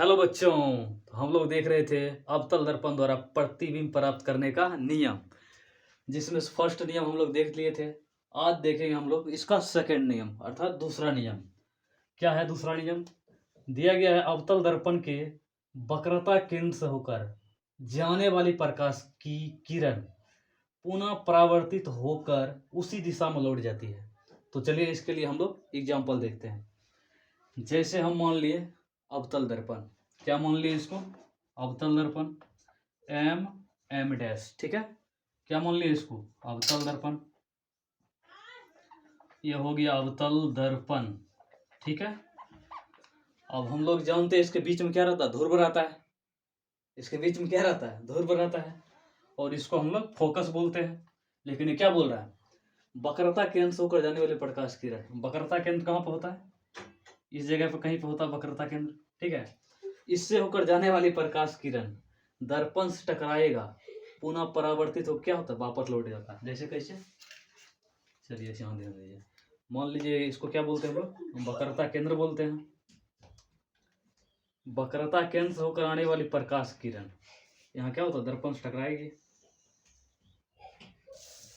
Hello बच्चों। तो हम लोग देख रहे थे अवतल दर्पण द्वारा प्रतिबिंब प्राप्त करने का नियम, जिसमें फर्स्ट नियम हम लोग देख लिए थे। आज देखेंगे हम लोग इसका सेकंड नियम अर्थात दूसरा नियम। क्या है दूसरा नियम? दिया गया है अवतल दर्पण के वक्रता केंद्र से होकर जाने वाली प्रकाश की किरण पुनः परावर्तित होकर उसी दिशा में लौट जाती है। तो चलिए इसके लिए हम लोग एग्जाम्पल देखते हैं। जैसे हम मान लिए अवतल दर्पण, क्या मान लिए इसको? अवतल दर्पण एम डैश, ठीक है। क्या मान लिए इसको? अवतल दर्पण। ये हो गया अवतल दर्पण, ठीक है। अब हम लोग जानते हैं इसके बीच में क्या रहता है? ध्रुव रहता है। इसके बीच में क्या रहता है? ध्रुव रहता है। और इसको हम लोग फोकस बोलते हैं। लेकिन ये क्या बोल रहा है? वक्रता केंद्र से होकर जाने वाले प्रकाश किरण। वक्रता केंद्र कहाँ पर होता है? इस जगह पर कहीं पर होता है वक्रता केंद्र, ठीक है। इससे होकर जाने वाली प्रकाश किरण दर्पण से टकराएगा, पुनः परावर्तित हो क्या होता है? वापस लौट जाता है। जैसे कैसे? चलिए ध्यान दीजिए। मान लीजिए इसको क्या बोलते हैं हम लोग? वक्रता केंद्र बोलते हैं। वक्रता केंद्र से होकर आने वाली प्रकाश किरण यहाँ क्या होता है? दर्पण से टकराएगी।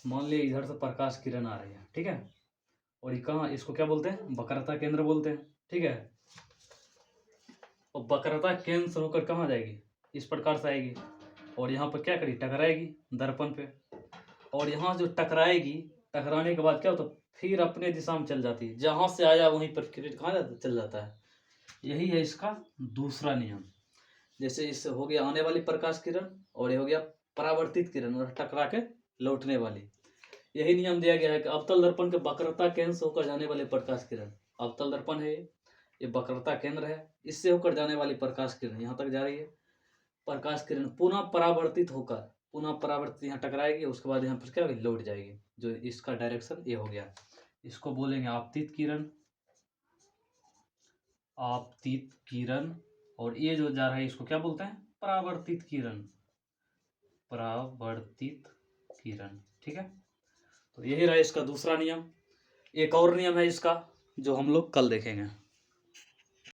मान लीजिए इधर से प्रकाश किरण आ रही है, ठीक है। और ये कहाँ? इसको क्या बोलते हैं? वक्रता केंद्र बोलते हैं, ठीक है। और वक्रता केंद्र से होकर कहाँ जाएगी? इस प्रकार से आएगी और यहाँ पर क्या करेगी? टकराएगी दर्पण पे। और यहाँ जो टकराएगी, टकराने के बाद क्या होता है? फिर अपने दिशा में चल जाती है। जहाँ से आया वहीं पर किरण कहाँ जाता? चल जाता है। यही है इसका दूसरा नियम। जैसे इससे हो गया आने वाली प्रकाश किरण और ये हो गया परावर्तित किरण और टकरा के लौटने वाली। यही नियम दिया गया है कि अवतल दर्पण के वक्रता केंद्र से होकर जाने वाले प्रकाश किरण, अवतल दर्पण है ये वक्रता केंद्र है, इससे होकर जाने वाली प्रकाश किरण यहाँ तक जा रही है। प्रकाश किरण पुनः परावर्तित यहाँ टकराएगी, उसके बाद यहाँ पर क्या होगी? लौट जाएगी। जो इसका डायरेक्शन ये हो गया। इसको बोलेंगे आपतित किरण, आपतित किरण। और ये जो जा रहा है इसको क्या बोलते हैं? परावर्तित किरण, परावर्तित किरण, ठीक है। तो यही रहा इसका दूसरा नियम। एक और नियम है इसका जो हम लोग कल देखेंगे।